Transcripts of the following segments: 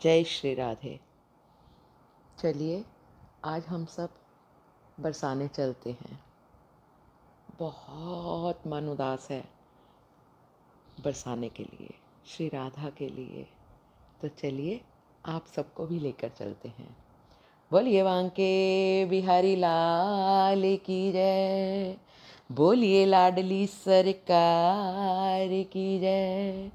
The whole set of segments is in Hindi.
जय श्री राधे। चलिए आज हम सब बरसाने चलते हैं। बहुत मन उदास है बरसाने के लिए, श्री राधा के लिए। तो चलिए आप सबको भी लेकर चलते हैं। बोलिए बांके बिहारी लाल की जय, बोलिए लाडली सरकार की जय।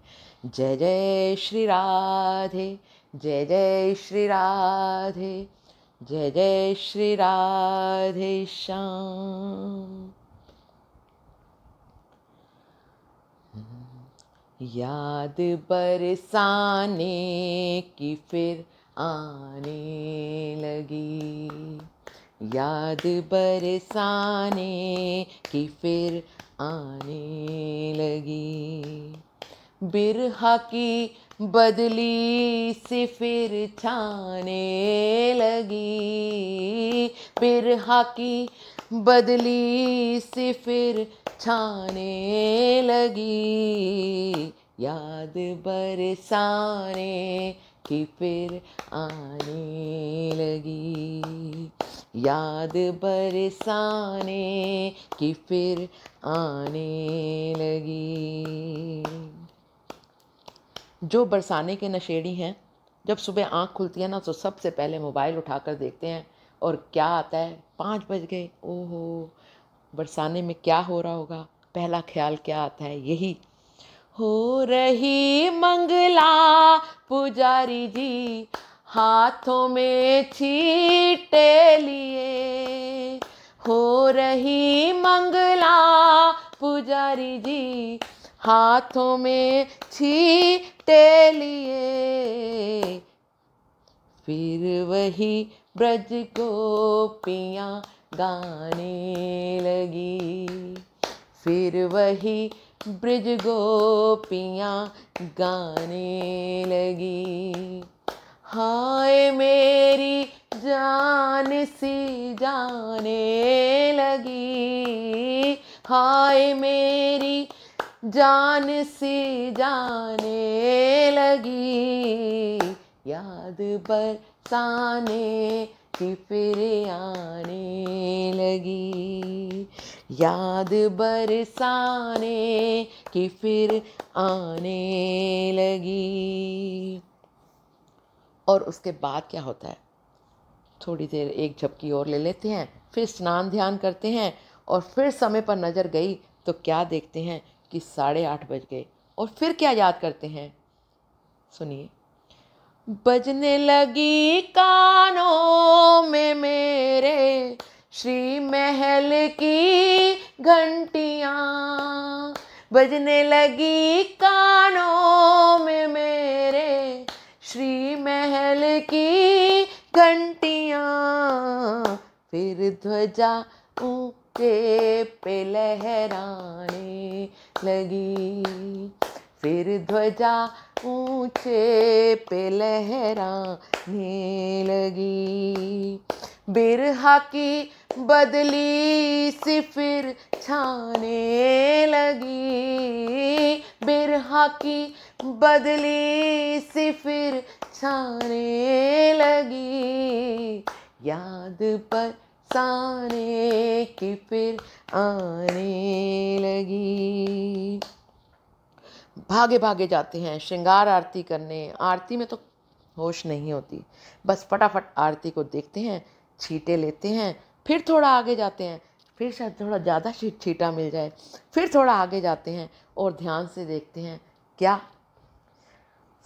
जय जय श्री राधे, जय जय श्री राधे, जय जय श्री राधे श्याम। याद बरसाने की फिर आने लगी, याद बरसाने की फिर आने लगी। बिरहा की बदली से फिर छाने लगी, बिरहा की बदली से फिर छाने लगी। याद बरसाने की फिर आने लगी, याद बरसाने की फिर आने लगी। जो बरसाने के नशेड़ी हैं, जब सुबह आँख खुलती है ना तो सबसे पहले मोबाइल उठाकर देखते हैं और क्या आता है, 5 बज गए। ओहो, बरसाने में क्या हो रहा होगा। पहला ख्याल क्या आता है, यही, हो रही मंगला पुजारी जी हाथों में छींटे लिए, हो रही मंगला पुजारी जी हाथों में छींटे लिए। फिर वही ब्रज गोपियाँ गाने लगी, फिर वही ब्रज गोपियाँ गाने लगी। हाय मेरी जान सी जाने लगी, हाय मेरी जान सी जाने लगी। याद बरसाने की फिर आने लगी, याद बरसाने की फिर आने लगी। और उसके बाद क्या होता है, थोड़ी देर एक झपकी और ले लेते हैं, फिर स्नान ध्यान करते हैं और फिर समय पर नज़र गई तो क्या देखते हैं कि 8:30 बज गए। और फिर क्या याद करते हैं, सुनिए। बजने लगी कानों में मेरे श्री महल की घंटियाँ, बजने लगी कानों में मेरे श्री महल की घंटियाँ। फिर ध्वजा ऊंचे पे लहराने लगी, फिर ध्वजा ऊंचे पे लहराने लगी। बिरहा की बदली सी फिर छाने लगी, बिरहा की बदली सी फिर छाने लगी। याद बरसाने की फिर आने लगी। भागे भागे जाते हैं श्रृंगार आरती करने। आरती में तो होश नहीं होती, बस फटाफट आरती को देखते हैं, छींटे लेते हैं, फिर थोड़ा आगे जाते हैं, फिर शायद थोड़ा ज़्यादा छींटा मिल जाए, फिर थोड़ा आगे जाते हैं और ध्यान से देखते हैं क्या,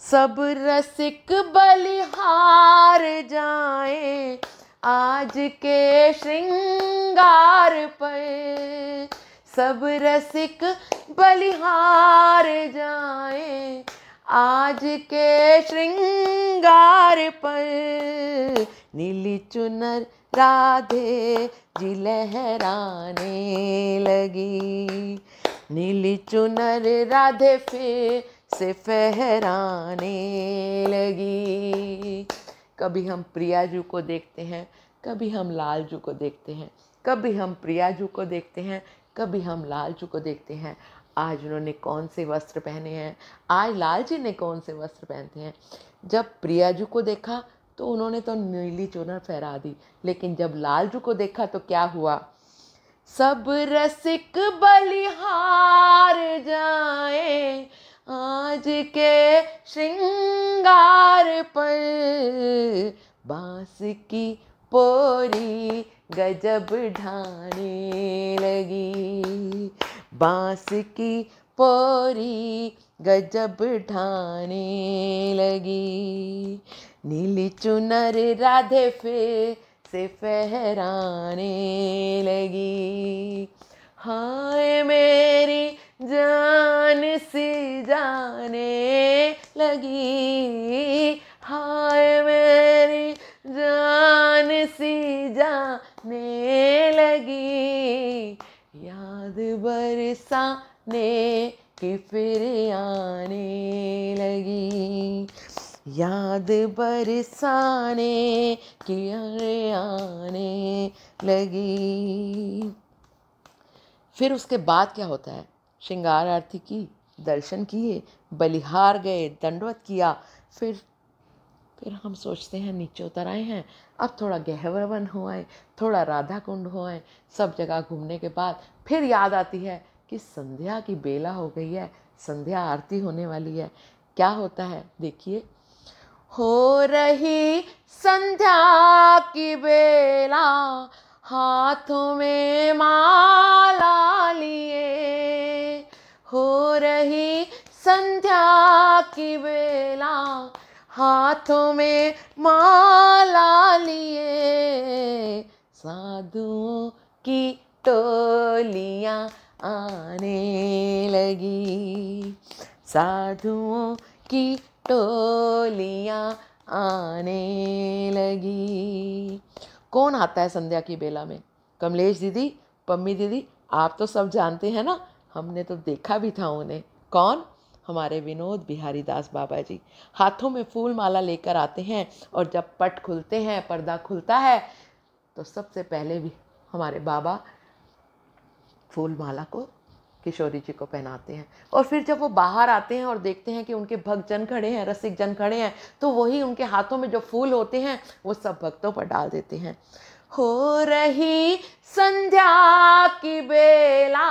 सब रसिक बलिहार जाएं आज के श्रृंगार पर, सब रसिक बलिहार जाएं आज के श्रृंगार पर। नीली चुनर राधे जी लहराने लगी, नीली चुनर राधे फिर से फहराने लगी। कभी हम प्रियाजू को देखते हैं, कभी हम लालजू को देखते हैं, कभी हम प्रियाजू को देखते हैं, कभी हम लालजू को देखते हैं। आज उन्होंने कौन से वस्त्र पहने हैं, आज लाल जी ने कौन से वस्त्र पहनते हैं। जब प्रियाजू को देखा तो उन्होंने तो नीली चुनर फहरा दी, लेकिन जब लालजू को देखा तो क्या हुआ, सब रसिक बलिहार जाए आज के श्रृंगार पर, बांस की पोरी गजब ढाने लगी, बांस की पोरी गजब ढाने लगी, नीली चुनर राधे फिर से फहराने लगी, हाय मेरी जान सी जाने लगी, हाय मेरी जान सी जाने लगी, याद बरसाने की फिर आने लगी, याद बरसाने की आने लगी। फिर उसके बाद क्या होता है, श्रृंगार आरती की, दर्शन किए, बलिहार गए, दंडवत किया, फिर हम सोचते हैं नीचे उतर आए हैं, अब थोड़ा गहवर वन हो आए, थोड़ा राधा कुंड हो आए। सब जगह घूमने के बाद फिर याद आती है कि संध्या की बेला हो गई है, संध्या आरती होने वाली है। क्या होता है देखिए, हो रही संध्या की बेला, हाथों में माला लिए, हो रही संध्या की बेला, हाथों में माला लिए, साधुओं की टोलियां आने लगी, साधुओं की टोलियां आने लगी। कौन आता है संध्या की बेला में? कमलेश दीदी, पम्मी दीदी, आप तो सब जानते हैं ना, हमने तो देखा भी था उन्हें। कौन? हमारे विनोद बिहारी दास बाबा जी हाथों में फूल माला लेकर आते हैं, और जब पट खुलते हैं, पर्दा खुलता है, तो सबसे पहले भी हमारे बाबा फूल माला को किशोरी जी को पहनाते हैं। और फिर जब वो बाहर आते हैं और देखते हैं कि उनके भक्त जन खड़े हैं, रसिक जन खड़े हैं, तो वही उनके हाथों में जो फूल होते हैं वो सब भक्तों पर डाल देते हैं। हो रही संध्या की बेला,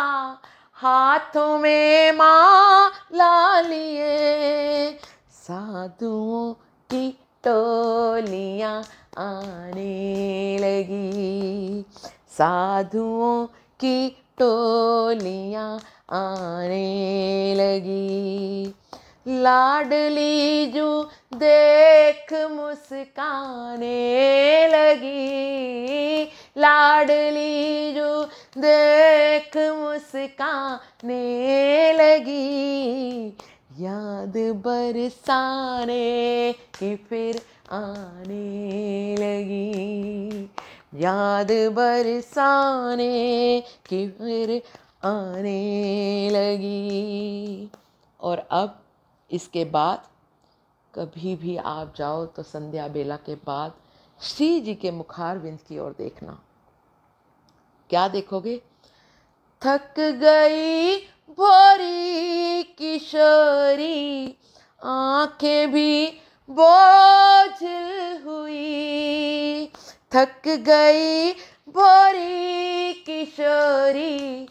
हाथों में माला लिए, साधुओं की टोलियां आने लगी, साधुओं की टोलियां आने लगी, लाडली जू देख मुस्काने लगी, लाडली जू देख मुस्काने लगी, याद बरसाने की फिर आने लगी, याद बरसाने की फिर आने लगी। और अब इसके बाद कभी भी आप जाओ तो संध्या बेला के बाद श्री जी के मुखारविंद की ओर देखना। क्या देखोगे? थक गई भोरी किशोरी, आंखें भी बोझिल हुई, थक गई भोरी किशोरी,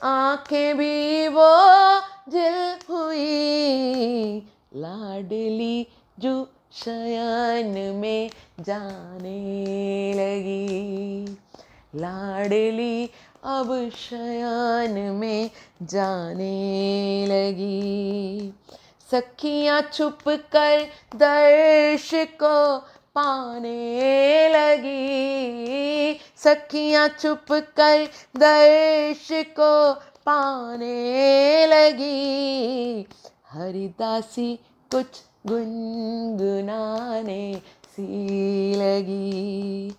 आंखें भी बोझिल हुई, लाडली जू शयन में जाने लगी, लाडली अब शयन में जाने लगी, सखियां छुप कर दर्श को पाने लगी, सखियां छुप कर दर्श को पाने लगी, हरिदासी कुछ गुनगुनाने सी लगी।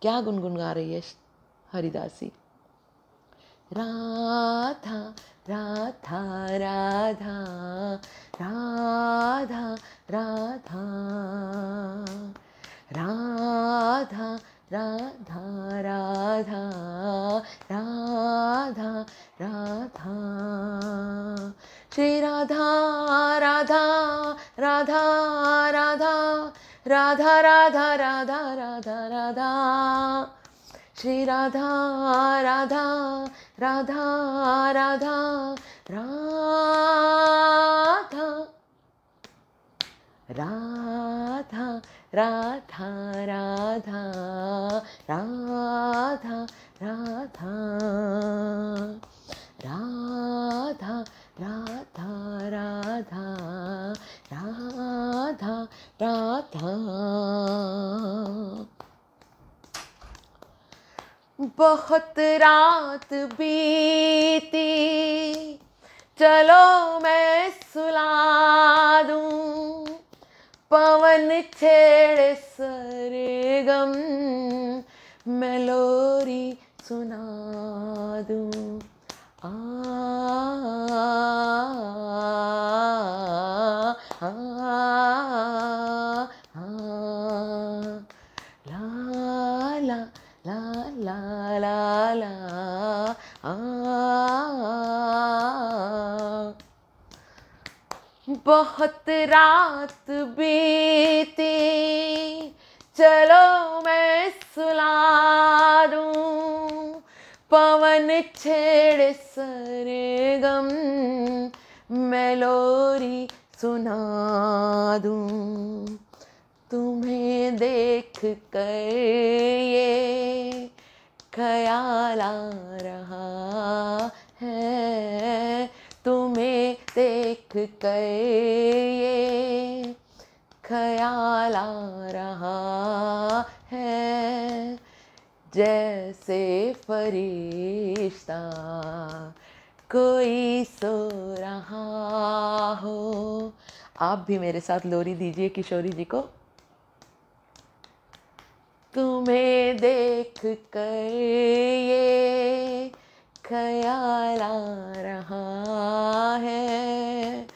क्या गुनगुना रही है हरिदासी? राधा राधा राधा राधा राधा राधा राधा राधा राधा राधा राधा राधा राधा राधा राधा राधा राधा, श्री राधा राधा राधा राधा राधा, राधा राधा राधा राधा राधा, राधा राधा राधा राधा राधा। बहुत रात बीती, चलो मैं सुला दूं, पवन छेड़े सरगम, मैं लोरी सुना दूं। आ आ आ ला ला ला ला ला ला आ। बहुत रात बीती, चलो मैं सुला दूं, पवन छेड़े सरगम, मैं लोरी सुना दूं। तुम्हें देख कर ये ख्याल आ रहा है, तुम्हें देख कर ये ख्याल आ रहा है, जैसे फरिश्ता कोई सो रहा हो। आप भी मेरे साथ लोरी दीजिए किशोरी जी को। तुम्हें देख कर ये ख्याल आ रहा है,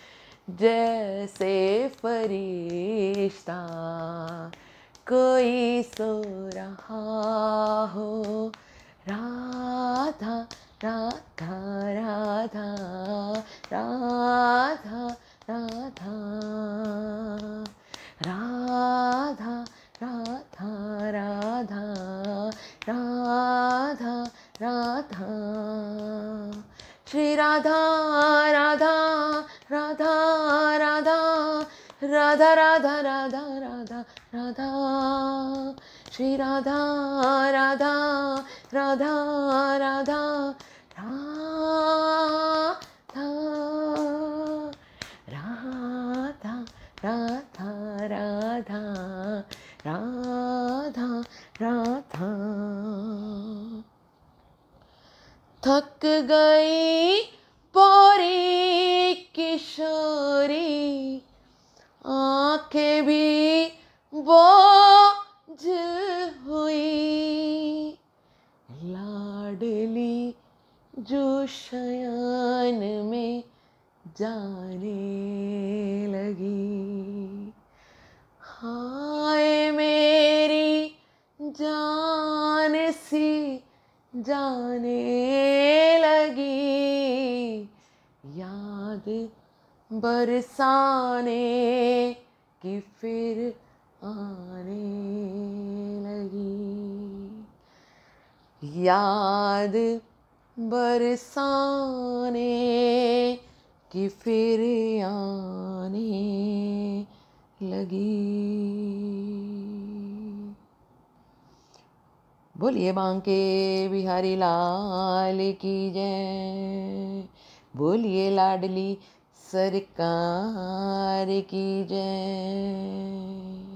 जैसे फरिश्ता कोई सो रहा हो। राधा राधा राधा राधा राधा राधा राधा राधा राधा राधा, श्री राधा राधा राधा राधा राधा राधा राधा राधा राधा, श्री राधा राधा राधा राधा राधा राधा राधा राधा राधा। थक गई पोरी किशोरी, आंखें भी बोझ हुई, लाडली जो शयन में जाने लगी। हाय मेरी जान सी जाने लगी, याद बरसाने की फिर आने लगी, याद बरसाने की फिर आने लगी। बोलिए बांके बिहारी लाल की जय, बोलिए लाडली सरकार की जय।